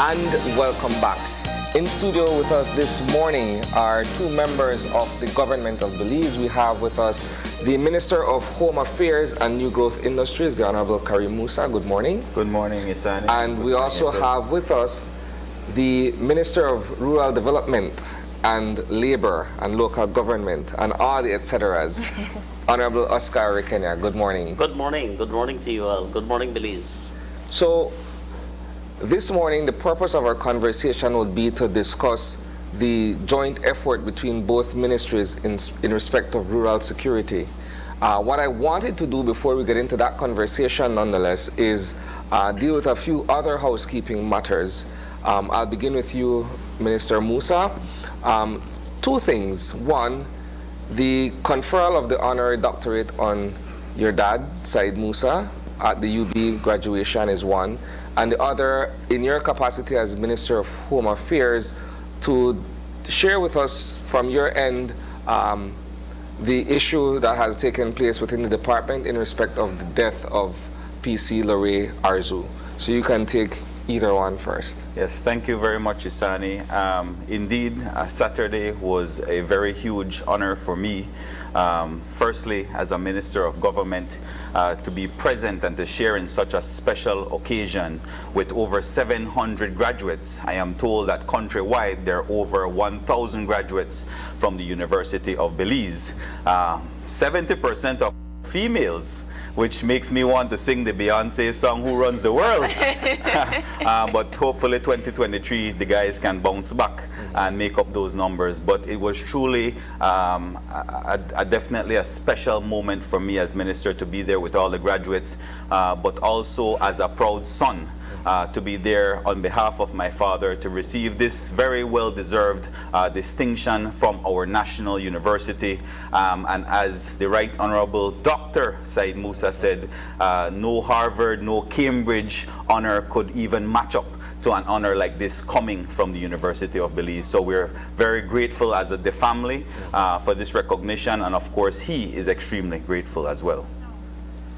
and welcome back. In studio with us this morning are two members of the government of Belize. We have with us the Minister of Home Affairs and New Growth Industries, the Honorable Kareem Musa. Good morning. Good morning, Isani. And we also have with us the Minister of Rural Development and Labor and Local Government and all the etceteras, Honorable Oscar Requena. Good morning. Good morning. Good morning to you all. Good morning, Belize. So, this morning, the purpose of our conversation would be to discuss the joint effort between both ministries in respect of rural security. What I wanted to do before we get into that conversation, nonetheless, is deal with a few other housekeeping matters. I'll begin with you, Minister Musa. Two things. One, the conferral of the honorary doctorate on your dad, Said Musa, at the UB graduation is one. And the other, in your capacity as Minister of Home Affairs, to share with us from your end the issue that has taken place within the department in respect of the death of PC Lorraine Arzu. So you can take either one first. Yes, thank you very much, Isani. Indeed, Saturday was a very huge honor for me. Firstly, as a Minister of Government, to be present and to share in such a special occasion with over 700 graduates. I am told that countrywide there are over 1,000 graduates from the University of Belize. 70% of females, which makes me want to sing the Beyonce song, Who Runs the World? But hopefully 2023, the guys can bounce back and make up those numbers. But it was truly definitely a special moment for me as minister to be there with all the graduates, but also as a proud son. To be there on behalf of my father to receive this very well-deserved distinction from our national university. And as the Right Honorable Dr. Said Musa said, no Harvard, no Cambridge honor could even match up to an honor like this coming from the University of Belize. So we're very grateful as the family for this recognition, and of course he is extremely grateful as well.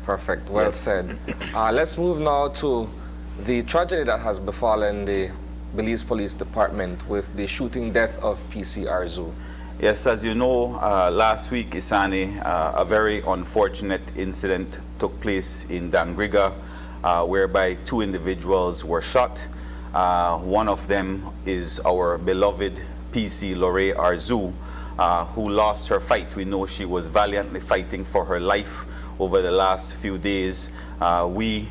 Perfect, well said. Let's move now to the tragedy that has befallen the Belize Police Department with the shooting death of PC Arzu. Yes, as you know, last week, Isani, a very unfortunate incident took place in Dangriga, whereby two individuals were shot. One of them is our beloved PC Lorraine Arzu, who lost her fight. We know she was valiantly fighting for her life over the last few days. We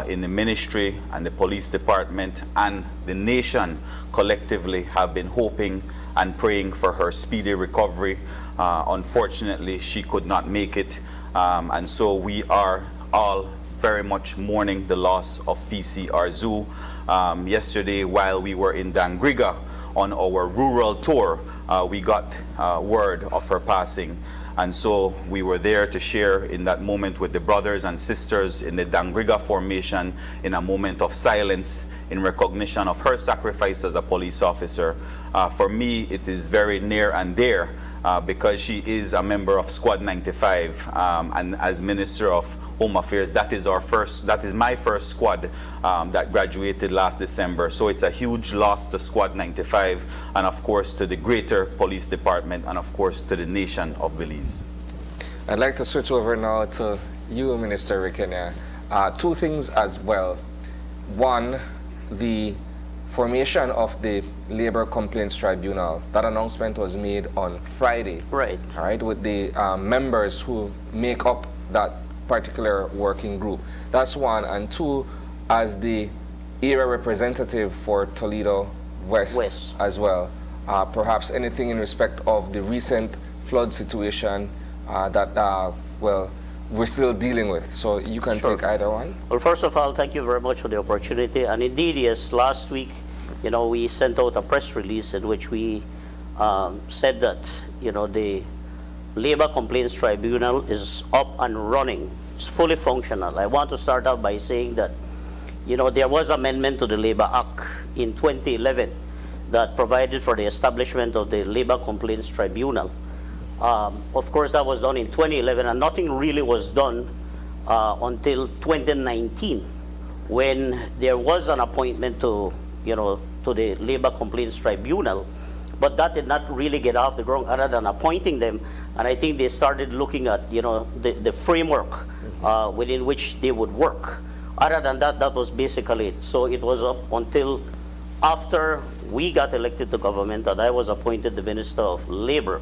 in the ministry and the police department and the nation collectively have been hoping and praying for her speedy recovery. Unfortunately, she could not make it, and so we are all very much mourning the loss of PC Arzu. Yesterday, while we were in Dangriga on our rural tour, we got word of her passing. And so we were there to share in that moment with the brothers and sisters in the Dangriga formation in a moment of silence in recognition of her sacrifice as a police officer. For me, it is very near and dear because she is a member of Squad 95, and as Minister of Home Affairs, that is my first squad that graduated last December. So it's a huge loss to Squad 95 and of course to the greater police department and of course to the nation of Belize. I'd like to switch over now to you, Minister Requena. Two things as well. One, the formation of the Labor Complaints Tribunal. That announcement was made on Friday. Right. All right, with the members who make up that particular working group. That's one. And two, as the area representative for Toledo West. As well. Perhaps anything in respect of the recent flood situation that, well, we're still dealing with. So you can take either one. Well, first of all, thank you very much for the opportunity. And indeed, yes, last week, we sent out a press release in which we said that, the Labor Complaints Tribunal is up and running. It's fully functional. I want to start out by saying that, there was amendment to the Labor Act in 2011 that provided for the establishment of the Labor Complaints Tribunal. Of course, that was done in 2011, and nothing really was done until 2019, when there was an appointment to to the Labor Complaints Tribunal, but that did not really get off the ground other than appointing them. And I think they started looking at, the framework within which they would work. Other than that, that was basically it. So it was up until after we got elected to government and I was appointed the Minister of Labor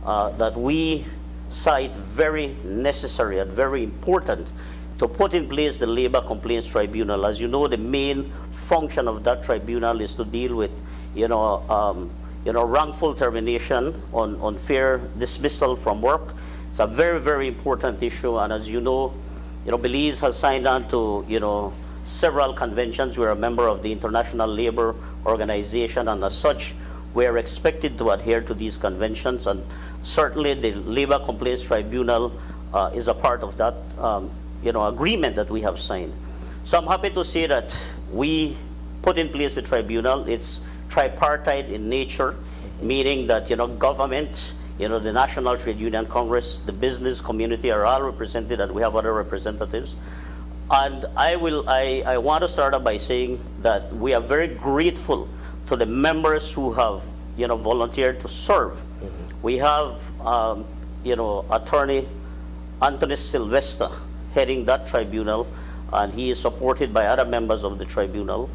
that we saw it very necessary and very important to put in place the Labor Complaints Tribunal. As you know, the main function of that tribunal is to deal with, wrongful termination, on unfair dismissal from work. It's a very, very important issue. And as you know, Belize has signed on to, several conventions. We're a member of the International Labor Organization, and as such, we're expected to adhere to these conventions. And certainly, the Labor Complaints Tribunal is a part of that, agreement that we have signed. So I'm happy to say that we put in place the tribunal. It's tripartite in nature, meaning that government, the National Trade Union Congress, the business community are all represented, and we have other representatives. And I want to start off by saying that we are very grateful to the members who have volunteered to serve. We have Attorney Anthony Sylvester heading that tribunal, and he is supported by other members of the tribunal.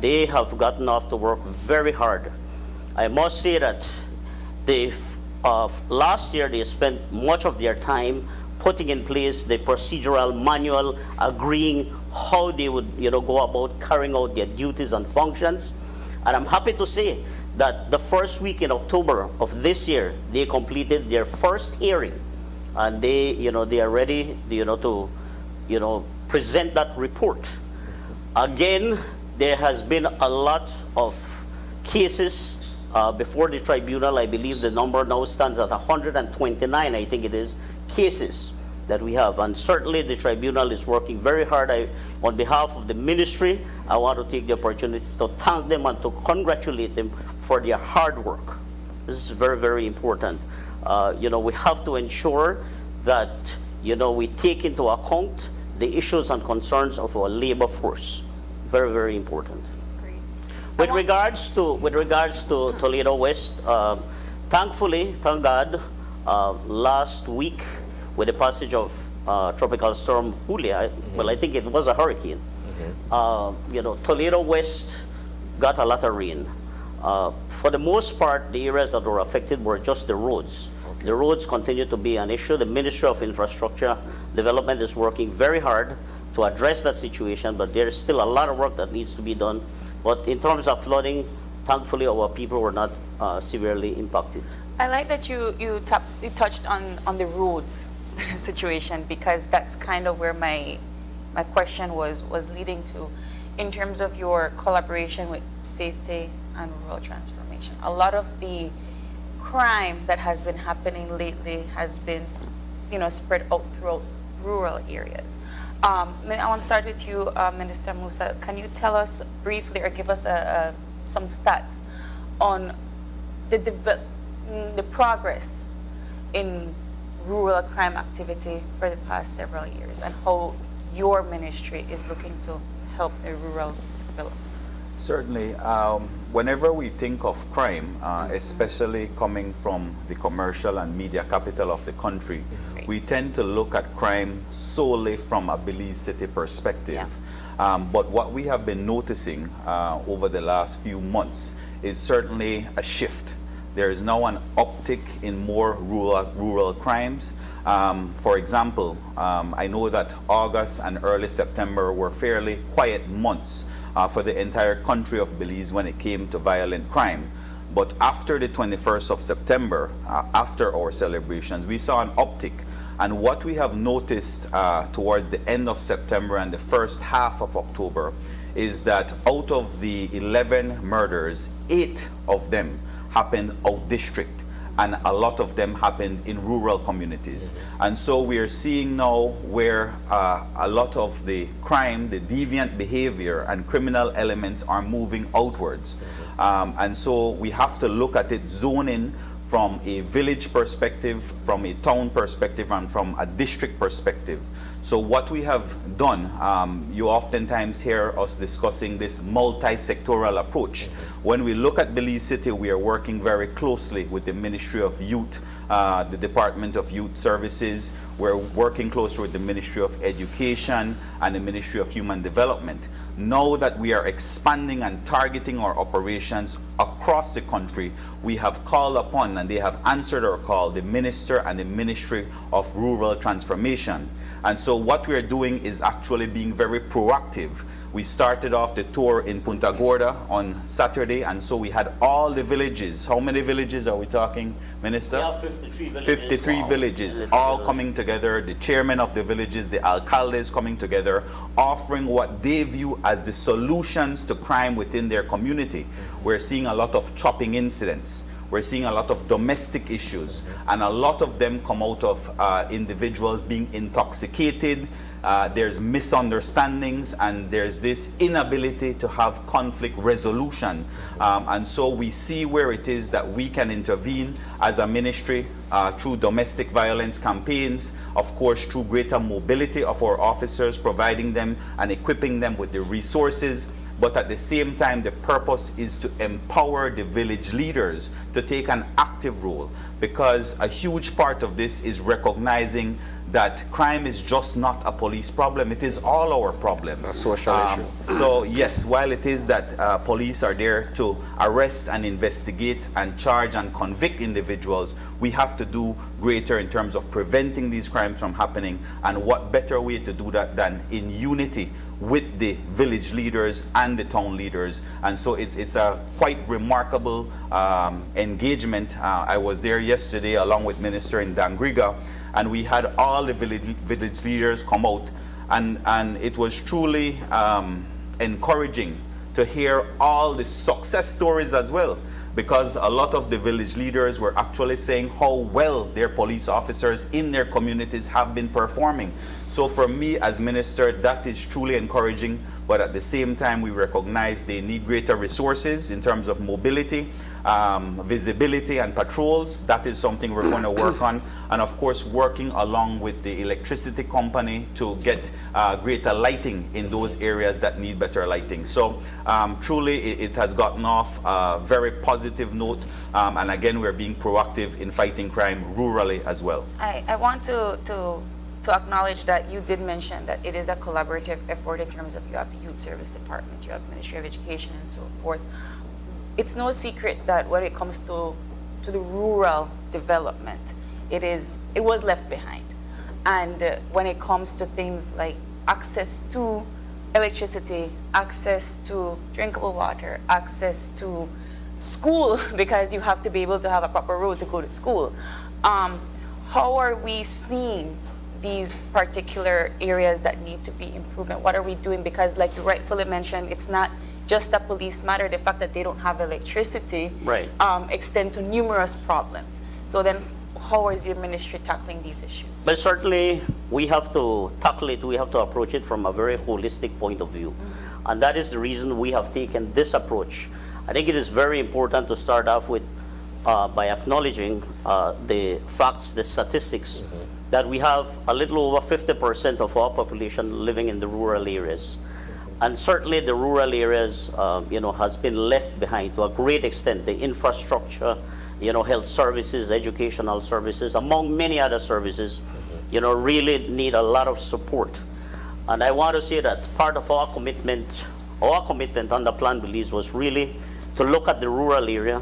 They have gotten off to work very hard. I must say that last year they spent much of their time putting in place the procedural manual, agreeing how they would go about carrying out their duties and functions. And I'm happy to say that the first week in October of this year, they completed their first hearing, and they are ready to present that report. Again, there has been a lot of cases before the tribunal. I believe the number now stands at 129, I think it is, cases that we have. And certainly the tribunal is working very hard. On behalf of the ministry, I want to take the opportunity to thank them and to congratulate them for their hard work. This is very, very important. We have to ensure that we take into account the issues and concerns of our labor force. Very, very important. Great. With regards to Toledo West, thankfully, thank God, last week with the passage of Tropical Storm Julia, well, I think it was a hurricane. Toledo West got a lot of rain. For the most part, the areas that were affected were just the roads. Okay. The roads continue to be an issue. The Ministry of Infrastructure Development is working very hard to address that situation, but there's still a lot of work that needs to be done. But in terms of flooding, thankfully our people were not severely impacted. I like that you touched on the roads situation, because that's kind of where my question was leading to, in terms of your collaboration with safety and rural transformation. A lot of the crime that has been happening lately has been spread out throughout rural areas. I want to start with you, Minister Musa. Can you tell us briefly, or give us some stats on the progress in rural crime activity for the past several years, and how your ministry is looking to help the rural development? Certainly. Whenever we think of crime, especially coming from the commercial and media capital of the country, we tend to look at crime solely from a Belize City perspective. Yeah. But what we have been noticing over the last few months is certainly a shift. There is now an uptick in more rural crimes. For example, I know that August and early September were fairly quiet months for the entire country of Belize when it came to violent crime. But after the 21st of September, after our celebrations, we saw an uptick. And what we have noticed towards the end of September and the first half of October is that out of the 11 murders, 8 of them happened out district, and a lot of them happened in rural communities. And so we are seeing now where a lot of the crime, the deviant behavior and criminal elements are moving outwards. And so we have to look at it, zone in from a village perspective, from a town perspective, and from a district perspective. So what we have done, you oftentimes hear us discussing this multi-sectoral approach. When we look at Belize City, we are working very closely with the Ministry of Youth, the Department of Youth Services. We're working closely with the Ministry of Education and the Ministry of Human Development. Now that we are expanding and targeting our operations across the country, we have called upon, and they have answered our call, the Minister and the Ministry of Rural Transformation. And so what we are doing is actually being very proactive. We started off the tour in Punta Gorda on Saturday, and so we had all the villages. How many villages are we talking, Minister? We have 53 villages. 53 villages, all coming together, the chairman of the villages, the alcaldes coming together, offering what they view as the solutions to crime within their community. We're seeing a lot of chopping incidents. We're seeing a lot of domestic issues, and a lot of them come out of individuals being intoxicated. There's misunderstandings, and there's this inability to have conflict resolution. And so we see where it is that we can intervene as a ministry through domestic violence campaigns, of course through greater mobility of our officers, providing them and equipping them with the resources. But at the same time, the purpose is to empower the village leaders to take an active role, because a huge part of this is recognizing that crime is just not a police problem. It is all our problems. It's a social issue. So yes, while it is that police are there to arrest and investigate and charge and convict individuals, we have to do greater in terms of preventing these crimes from happening. And what better way to do that than in unity with the village leaders and the town leaders. And so it's a quite remarkable engagement. I was there yesterday along with Minister in Dangriga, and we had all the village leaders come out, and it was truly encouraging to hear all the success stories as well, because a lot of the village leaders were actually saying how well their police officers in their communities have been performing. So for me as minister, that is truly encouraging, but at the same time we recognize they need greater resources in terms of mobility, visibility and patrols. That is something we're going to work on, and of course working along with the electricity company to get greater lighting in those areas that need better lighting. So truly it has gotten off a very positive note, and again we're being proactive in fighting crime rurally as well. I want to acknowledge that you did mention that it is a collaborative effort in terms of you have the Youth Service Department, you have Ministry of Education and so forth. It's no secret that when it comes to the rural development, it was left behind. And when it comes to things like access to electricity, access to drinkable water, access to school, because you have to be able to have a proper road to go to school. How are we seeing these particular areas that need to be improvement? What are we doing? Because like you rightfully mentioned, it's not just a police matter. The fact that they don't have electricity extend to numerous problems. So then how is your ministry tackling these issues? But certainly we have to tackle it, we have to approach it from a very holistic point of view. And that is the reason we have taken this approach. I think it is very important to start off with by acknowledging the facts, the statistics, that we have a little over 50% of our population living in the rural areas. And certainly the rural areas, has been left behind to a great extent. The infrastructure, health services, educational services, among many other services, really need a lot of support. And I want to say that part of our commitment under Plan Belize was really to look at the rural area,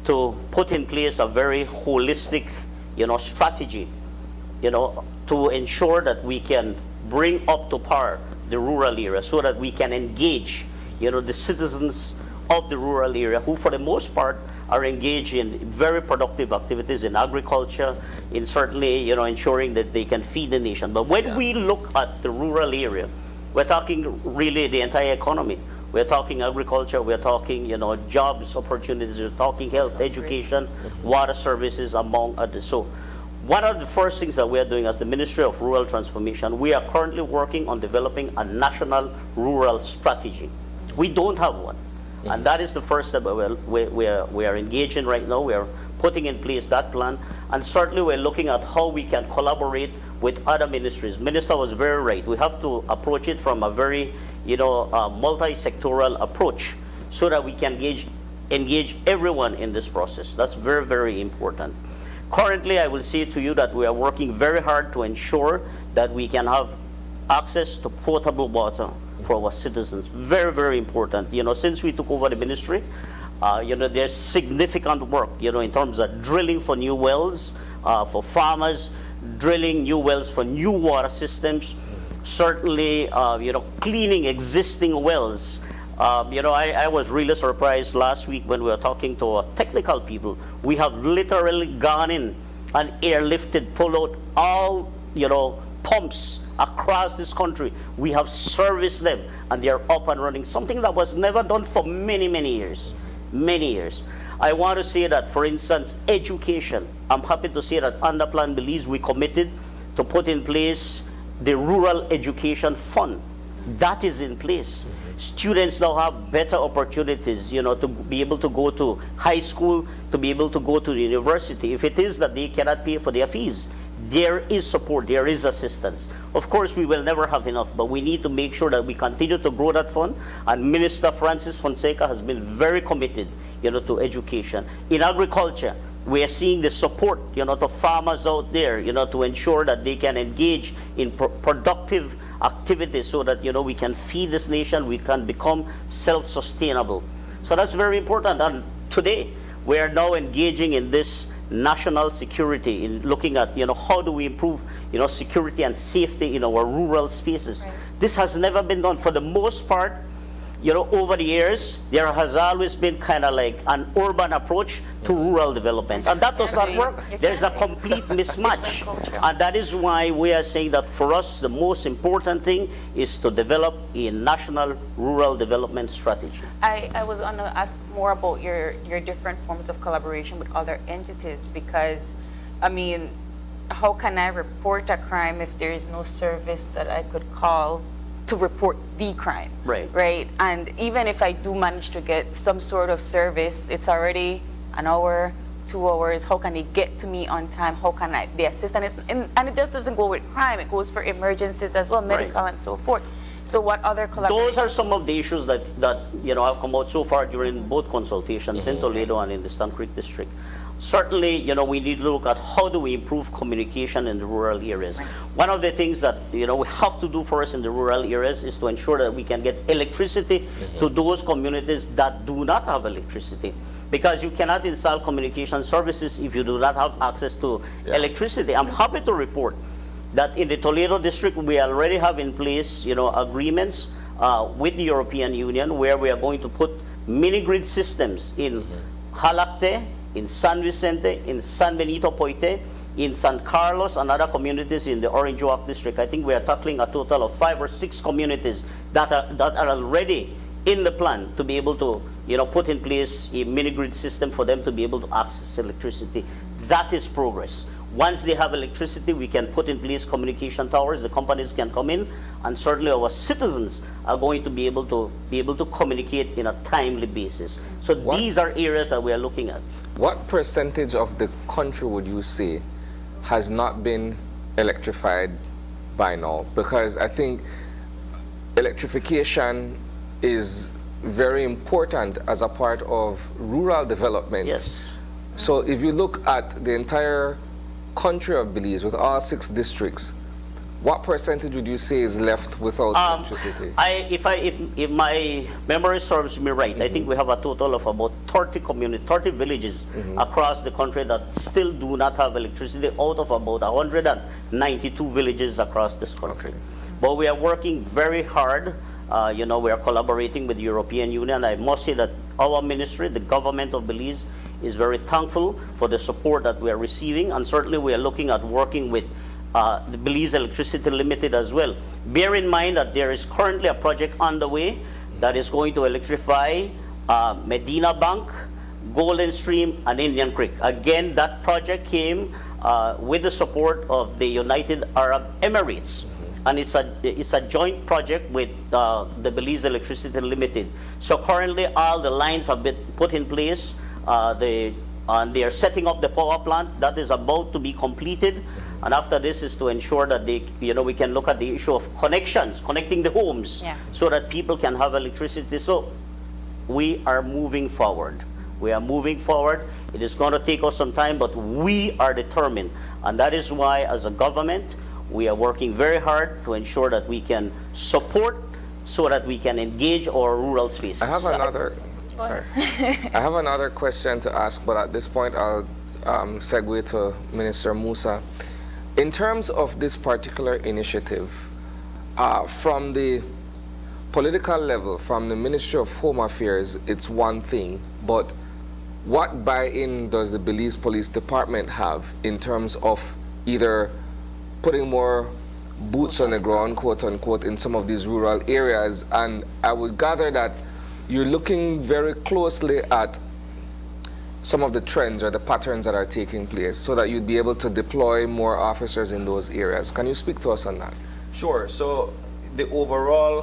to put in place a very holistic, strategy, to ensure that we can bring up to par the rural area, so that we can engage, the citizens of the rural area, who for the most part are engaged in very productive activities in agriculture, in certainly, ensuring that they can feed the nation. But when we look at the rural area, we're talking really the entire economy. We're talking agriculture, we're talking, jobs, opportunities, we're talking health, education, water services, among others. So one of the first things that we are doing as the Ministry of Rural Transformation, we are currently working on developing a national rural strategy. We don't have one. And that is the first step we are engaged in right now. We are putting in place that plan. And certainly we're looking at how we can collaborate with other ministries. Minister was very right. We have to approach it from a very, multi-sectoral approach so that we can engage everyone in this process. That's very, very important. Currently, I will say to you that we are working very hard to ensure that we can have access to potable water for our citizens. Very, very important. Since we took over the ministry, there's significant work, in terms of drilling for new wells for farmers, drilling new wells for new water systems, certainly, cleaning existing wells. I was really surprised last week when we were talking to our technical people. We have literally gone in and airlifted, pulled out all, pumps across this country. We have serviced them and they are up and running, something that was never done for many, many years. Many years. I want to say that, for instance, education. I'm happy to say that under Plan Belize, we committed to put in place the Rural Education Fund. That is in place. Students now have better opportunities, to be able to go to high school, to be able to go to the university. If it is that they cannot pay for their fees, there is support, there is assistance. Of course, we will never have enough, but we need to make sure that we continue to grow that fund. And Minister Francis Fonseca has been very committed, to education. In agriculture, we are seeing the support, to farmers out there, to ensure that they can engage in productive activities so that, we can feed this nation, we can become self-sustainable. So that's very important. And today, we are now engaging in this national security, in looking at, how do we improve, security and safety in our rural spaces. Right. This has never been done. For the most part, over the years, there has always been kind of like an urban approach to rural development. And that does not work. There's a complete mismatch. And that is why we are saying that for us, the most important thing is to develop a national rural development strategy. I was going to ask more about your different forms of collaboration with other entities, because, how can I report a crime if there is no service that I could call to report the crime? Right. And even if I do manage to get some sort of service, it's already an hour, 2 hours. How can they get to me on time? How can the assistance? And it just doesn't go with crime. It goes for emergencies as well, medical and so forth. So what other collaborations? Those are some of the issues that have come out so far during both consultations in Toledo and in the Stone Creek district. Certainly, we need to look at how do we improve communication in the rural areas. Right. One of the things that, we have to do first in the rural areas is to ensure that we can get electricity to those communities that do not have electricity. Because you cannot install communication services if you do not have access to electricity. I'm happy to report that in the Toledo district, we already have in place, agreements with the European Union where we are going to put mini-grid systems in Jalacte, in San Vicente, in San Benito Poite, in San Carlos, and other communities in the Orange Walk district. I think we are tackling a total of 5 or 6 communities that are already in the plan to be able to, put in place a mini-grid system for them to be able to access electricity. That is progress. Once they have electricity, we can put in place communication towers. The companies can come in, and certainly our citizens are going to be able to communicate in a timely basis. So these are areas that we are looking at. What percentage of the country would you say has not been electrified by now? Because I think electrification is very important as a part of rural development. Yes. So if you look at the entire country of Belize with all 6 districts, what percentage would you say is left without electricity? If my memory serves me right, I think we have a total of about 30 villages across the country that still do not have electricity out of about 192 villages across this country. Okay. But we are working very hard. We are collaborating with the European Union. I must say that our ministry, the government of Belize, is very thankful for the support that we are receiving, and certainly we are looking at working with the Belize Electricity Limited as well. Bear in mind that there is currently a project underway that is going to electrify Medina Bank, Golden Stream, and Indian Creek. Again, that project came with the support of the United Arab Emirates. And it's a joint project with the Belize Electricity Limited. So currently all the lines have been put in place. The and they are setting up the power plant that is about to be completed. And after this is to ensure that they, we can look at the issue of connections, connecting the homes, Yeah. so that people can have electricity. So we are moving forward. We are moving forward. It is going to take us some time, but we are determined. And that is why, as a government, we are working very hard to ensure that we can support so that we can engage our rural spaces. I have another, sorry. I have another question to ask, but at this point I'll segue to Minister Musa. In terms of this particular initiative, from the political level, from the Ministry of Home Affairs, it's one thing, but what buy-in does the Belize Police Department have in terms of either putting more boots on the ground, quote unquote, in some of these rural areas? And I would gather that you're looking very closely at some of the trends or the patterns that are taking place so that you'd be able to deploy more officers in those areas. Can you speak to us on that? Sure. So the overall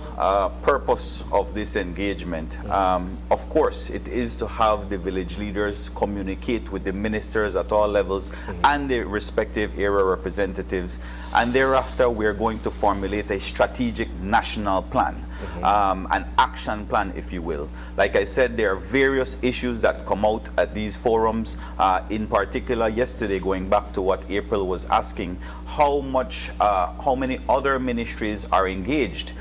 purpose of this engagement, of course, it is to have the village leaders communicate with the ministers at all levels and the respective area representatives. And thereafter, we're going to formulate a strategic national plan, an action plan, if you will. Like I said, there are various issues that come out at these forums. In particular, yesterday, going back to what April was asking, how many other ministries are engaged.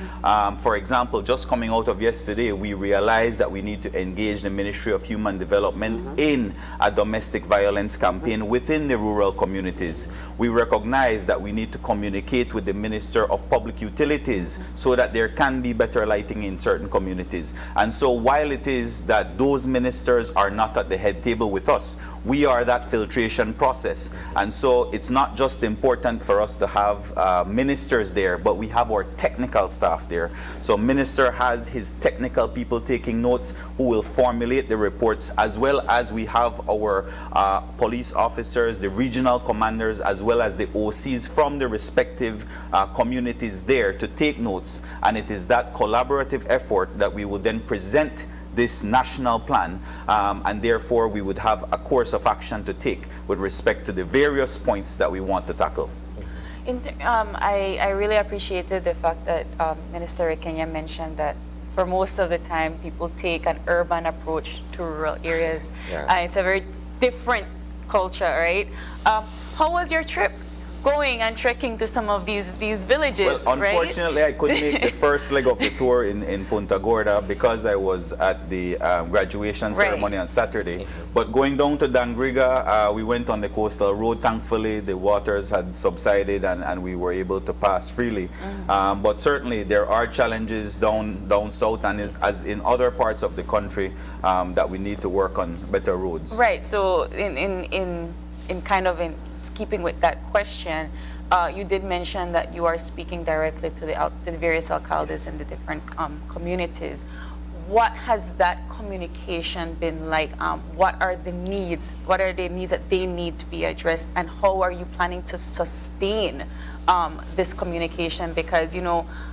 For example, just coming out of yesterday, we realized that we need to engage the Ministry of Human Development in a domestic violence campaign within the rural communities. We recognize that we need to communicate with the Minister of Public Utilities so that there can be better lighting in certain communities. And so while it is that those ministers are not at the head table with us, we are that filtration process. And so it's not just important for us to have ministers there, but we have our technical staff there. So minister has his technical people taking notes who will formulate the reports, as well as we have our police officers, the regional commanders, as well as the OCs from the respective communities there to take notes. And it is that collaborative effort that we will then present this national plan, and therefore we would have a course of action to take with respect to the various points that we want to tackle. I really appreciated the fact that Minister Requena mentioned that for most of the time people take an urban approach to rural areas. Yeah. It's a very different culture, right? How was your trip? Going and trekking to some of these villages, well, unfortunately, right? I couldn't make the first leg of the tour in Punta Gorda because I was at the graduation ceremony on Saturday. But going down to Dangriga, we went on the coastal road. Thankfully, the waters had subsided and we were able to pass freely. But certainly, there are challenges down south and as in other parts of the country that we need to work on better roads. Right. So in keeping with that question, you did mention that you are speaking directly to the various alcaldes in the different communities. What has that communication been like? What are the needs? What are the needs that they need to be addressed? And how are you planning to sustain this communication? Because, a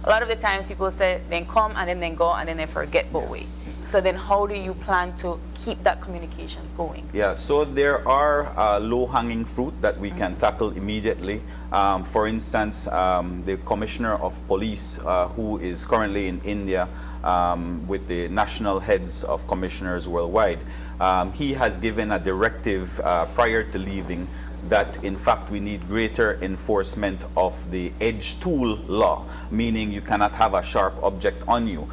lot of the times people say, then come and then go and then they forget go away. So then how do you plan to keep that communication going? Yeah, so there are low-hanging fruit that we can tackle immediately. For instance, the Commissioner of Police, who is currently in India with the national heads of commissioners worldwide, he has given a directive prior to leaving that in fact we need greater enforcement of the edge tool law, meaning you cannot have a sharp object on you.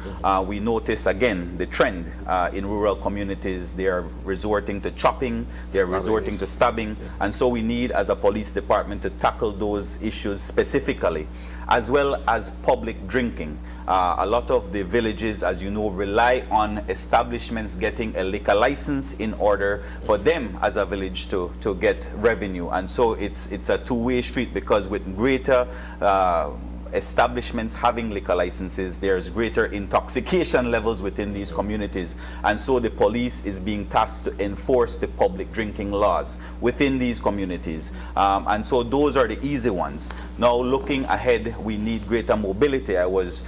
We notice again the trend in rural communities. They are resorting to chopping, they are resorting to stabbing, and so we need as a police department to tackle those issues specifically, as well as public drinking. A lot of the villages, as you know, rely on establishments getting a liquor license in order for them as a village to get revenue. And so it's a two-way street, because with greater establishments having liquor licenses, there's greater intoxication levels within these communities. And so the police is being tasked to enforce the public drinking laws within these communities. And so those are the easy ones. Now, looking ahead, we need greater mobility. I was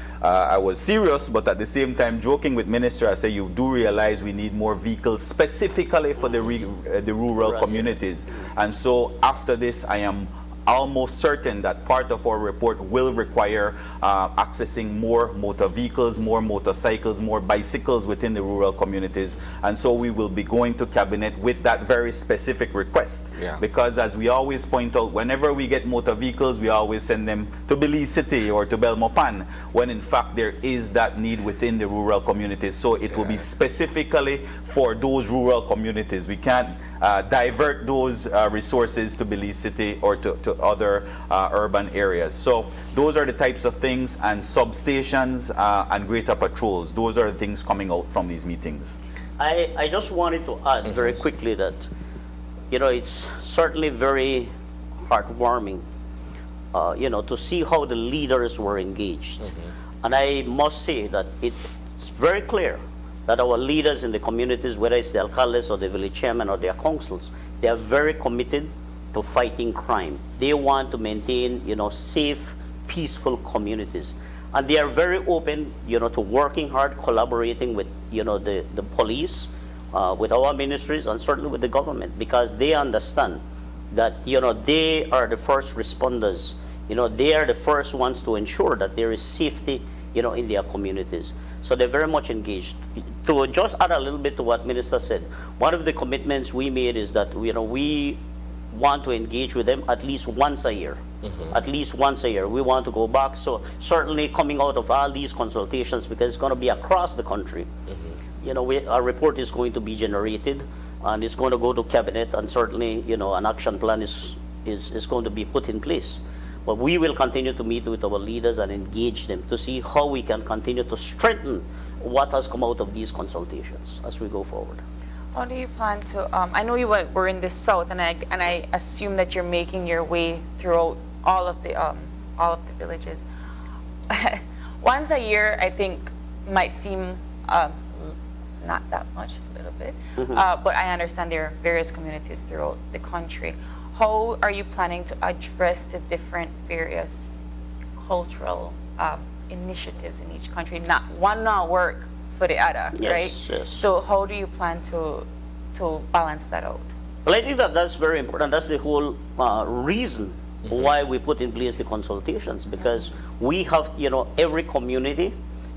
serious, but at the same time joking with Minister. I say, you do realize we need more vehicles specifically for the rural communities. And so after this, I am almost certain that part of our report will require accessing more motor vehicles, more motorcycles, more bicycles within the rural communities. And so we will be going to Cabinet with that very specific request. Yeah. Because as we always point out, whenever we get motor vehicles, we always send them to Belize City or to Belmopan, when in fact there is that need within the rural communities. So it will be specifically for those rural communities. We can't divert those resources to Belize City or to other urban areas. So those are the types of things, and substations and greater patrols. Those are the things coming out from these meetings. I just wanted to add very quickly that, you know, it's certainly very heartwarming, you know, to see how the leaders were engaged. And I must say that it's very clear that our leaders in the communities, whether it's the alcaldes or the village chairman or their councils, they are very committed to fighting crime. They want to maintain, you know, safe, peaceful communities. And they are very open, you know, to working hard, collaborating with, you know, the police, with our ministries, and certainly with the government, because they understand that, you know, they are the first responders. You know, they are the first ones to ensure that there is safety, you know, in their communities. So they're very much engaged. To just add a little bit to what Minister said, one of the commitments we made is that, you know, we want to engage with them at least once a year. At least once a year. We want to go back. So certainly coming out of all these consultations, because it's going to be across the country, you know, our report is going to be generated, and it's going to go to Cabinet, and certainly, you know, an action plan is going to be put in place. But we will continue to meet with our leaders and engage them to see how we can continue to strengthen what has come out of these consultations as we go forward. How do you plan to, I know you were in the south, and I assume that you're making your way throughout all of the villages. Once a year, I think, might seem not that much, a little bit, but I understand there are various communities throughout the country. How are you planning to address the different various cultural initiatives in each country? One not work for the other, right? Yes. So how do you plan to balance that out? Well, I think that that's very important. That's the whole reason why we put in place the consultations, because we have, you know, every community,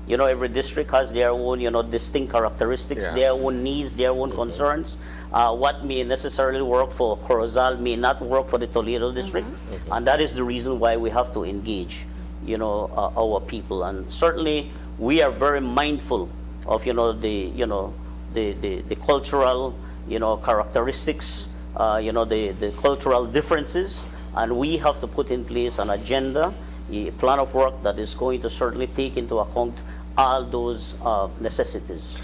you know, every district has their own, you know, distinct characteristics, their own needs, their own concerns. What may necessarily work for Corozal may not work for the Toledo district, and that is the reason why we have to engage, you know, our people. And certainly, we are very mindful of, you know, the cultural, you know, characteristics, you know, the cultural differences, and we have to put in place an agenda, a plan of work that is going to certainly take into account all those necessities.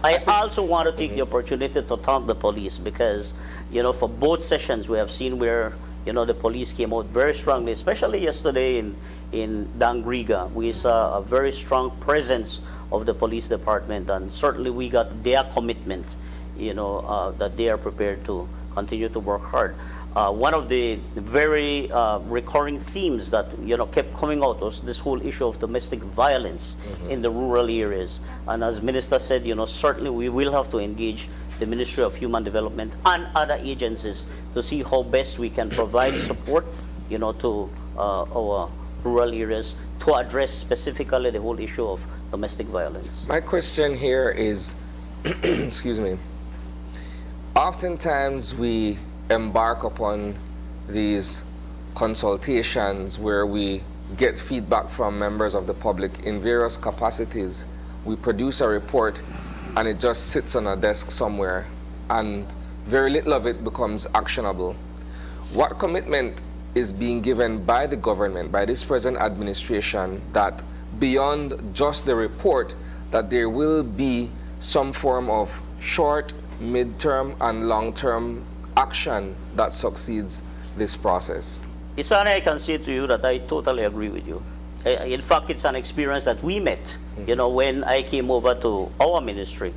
I also want to take the opportunity to thank the police, because, you know, for both sessions we have seen where, you know, the police came out very strongly, especially yesterday in Dangriga. We saw a very strong presence of the police department, and certainly we got their commitment, you know, that they are prepared to continue to work hard. One of the very recurring themes that, you know, kept coming out was this whole issue of domestic violence in the rural areas. And as Minister said, you know, certainly we will have to engage the Ministry of Human Development and other agencies to see how best we can provide support, you know, to our rural areas to address specifically the whole issue of domestic violence. My question here is, excuse me, oftentimes we embark upon these consultations where we get feedback from members of the public in various capacities. We produce a report and it just sits on a desk somewhere, and very little of it becomes actionable. What commitment is being given by the government, by this present administration, that beyond just the report, that there will be some form of short, mid-term, and long-term action that succeeds this process? Isani, I can say to you that I totally agree with you. In fact, it's an experience that we met, you know, when I came over to our ministry.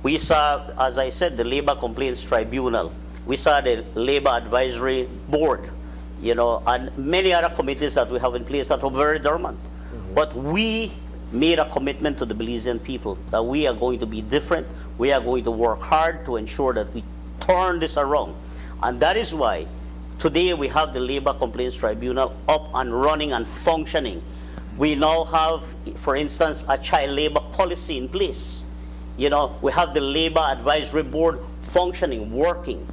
We saw, as I said, the Labor Complaints Tribunal. We saw the Labor Advisory Board, you know, and many other committees that we have in place that are very dormant. But we made a commitment to the Belizean people that we are going to be different. We are going to work hard to ensure that we turn this around. And that is why today we have the Labor Complaints Tribunal up and running and functioning. We now have, for instance, a child labor policy in place. You know, we have the Labor Advisory Board functioning, working.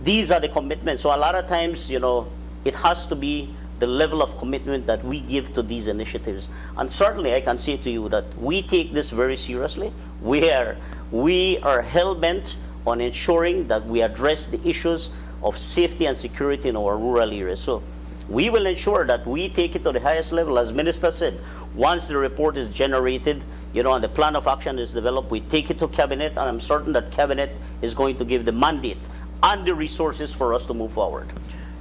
These are the commitments. So a lot of times, you know, it has to be the level of commitment that we give to these initiatives. And certainly I can say to you that we take this very seriously. We are hell-bent on ensuring that we address the issues of safety and security in our rural areas. So we will ensure that we take it to the highest level. As Minister said, once the report is generated, you know, and the plan of action is developed, we take it to Cabinet, and I'm certain that Cabinet is going to give the mandate and the resources for us to move forward.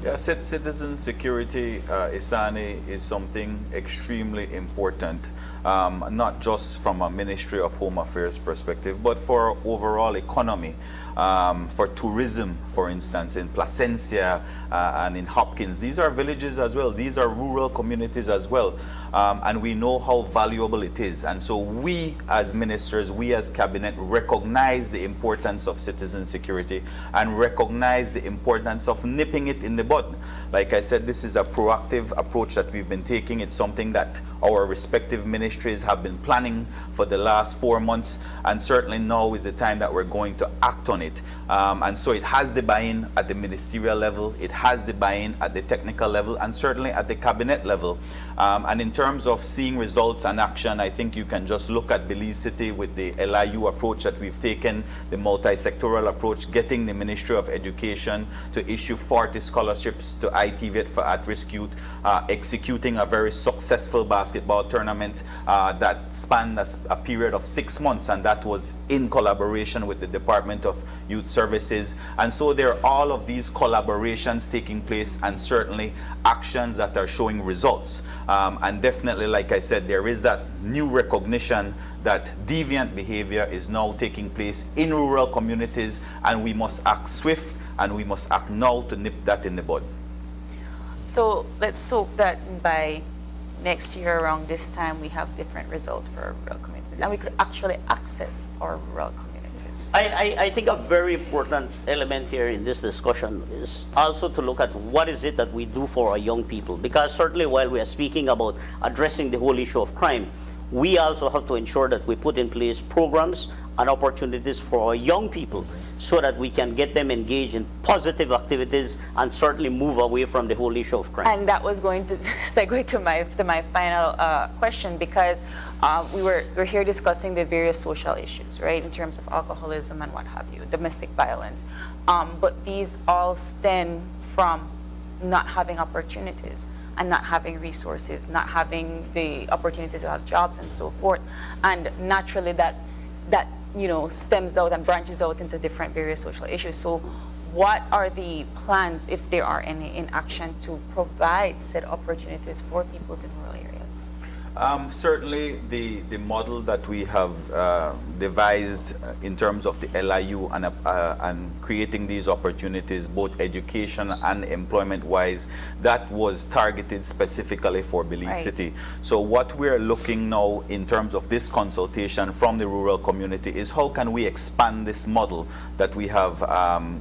Yeah, citizen security, Isani, is something extremely important, not just from a Ministry of Home Affairs perspective, but for overall economy, for tourism, for instance, in Placencia and in Hopkins. These are villages as well. These are rural communities as well. And we know how valuable it is. And so we as ministers, we as cabinet recognize the importance of citizen security and recognize the importance of nipping it in the bud. Like I said, this is a proactive approach that we've been taking. It's something that our respective ministries have been planning for the last 4 months, and certainly now is the time that we're going to act on it. And so it has the buy-in at the ministerial level, it has the buy-in at the technical level, and certainly at the cabinet level. And in terms of seeing results and action, I think you can just look at Belize City with the LIU approach that we've taken, the multi-sectoral approach, getting the Ministry of Education to issue 40 scholarships to ITVET for at-risk youth, executing a very successful basketball tournament that spanned a period of 6 months, and that was in collaboration with the Department of Youth Services. And so there are all of these collaborations taking place, and certainly actions that are showing results. And definitely, like I said, there is that new recognition that deviant behavior is now taking place in rural communities, and we must act swift and we must act now to nip that in the bud. So let's hope that by next year around this time we have different results for our rural communities, and we could actually access our rural communities. I think a very important element here in this discussion is also to look at what is it that we do for our young people. Because certainly while we are speaking about addressing the whole issue of crime, we also have to ensure that we put in place programs and opportunities for our young people so that we can get them engaged in positive activities and certainly move away from the whole issue of crime. And that was going to segue to my final question, because we're here discussing the various social issues, right, in terms of alcoholism and what have you, domestic violence. But these all stem from not having opportunities and not having resources, not having the opportunities to have jobs and so forth. And naturally that you know, stems out and branches out into different various social issues. So what are the plans, if there are any, in action to provide said opportunities for people in rural areas? Certainly the model that we have devised in terms of the LIU and creating these opportunities, both education and employment-wise, that was targeted specifically for Belize City. So what we're looking now in terms of this consultation from the rural community is how can we expand this model that we have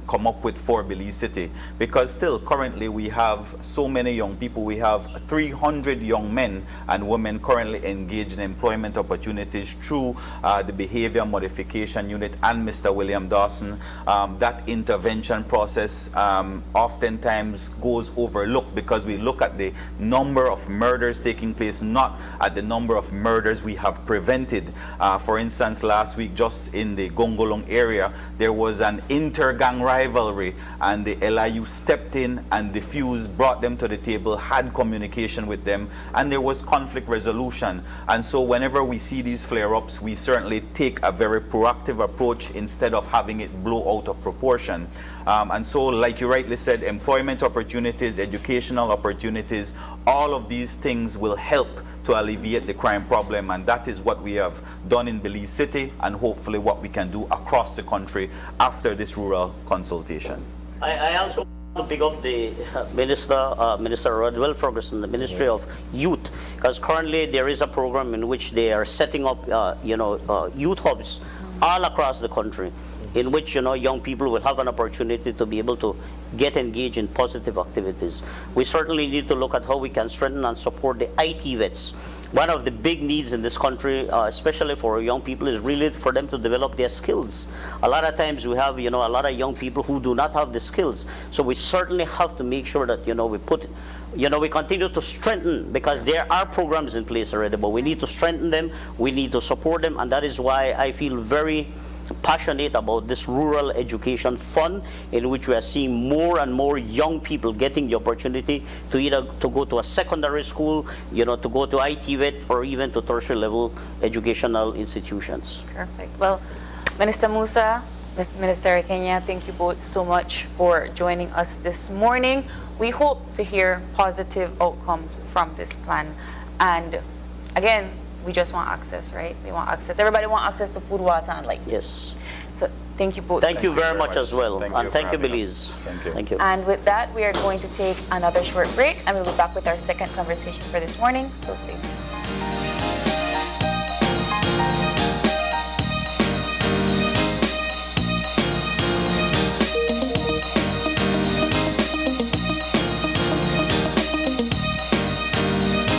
come up with for Belize City, because still currently we have so many young people. We have 300 young men and women currently engaged in employment opportunities through the Behavior Modification Unit and Mr. William Dawson. That intervention process oftentimes goes overlooked because we look at the number of murders taking place, not at the number of murders we have prevented. For instance, last week, just in the Gongolong area, there was an inter-gang rivalry, and the LIU stepped in and diffused, brought them to the table, had communication with them, and there was conflict resolution resolution. And so whenever we see these flare-ups, we certainly take a very proactive approach instead of having it blow out of proportion. And so, like you rightly said, employment opportunities, educational opportunities, all of these things will help to alleviate the crime problem, and that is what we have done in Belize City, and hopefully what we can do across the country after this rural consultation. I also want to pick up the Minister Rodwell Ferguson, the Ministry of Youth, because currently there is a program in which they are setting up, youth hubs all across the country, in which young people will have an opportunity to be able to get engaged in positive activities. We certainly need to look at how we can strengthen and support the IT vets. One of the big needs in this country, especially for young people, is really for them to develop their skills. A lot of times we have a lot of young people who do not have the skills. So we certainly have to make sure that we continue to strengthen, because there are programs in place already, but we need to strengthen them, we need to support them, and that is why I feel very passionate about this rural education fund, in which we are seeing more and more young people getting the opportunity to either to go to a secondary school, to go to IT vet, or even to tertiary level educational institutions. Perfect. Well, Minister Musa, Minister Requena, thank you both so much for joining us this morning. We hope to hear positive outcomes from this plan. And again, we just want access, right? We want access. Everybody want access to food, water, and light. Yes. So thank you both. Thank you very much as well. Thank And you thank for you, having Belize. us. Thank you. Thank you. And with that, we are going to take another short break, and we'll be back with our second conversation for this morning. So stay tuned.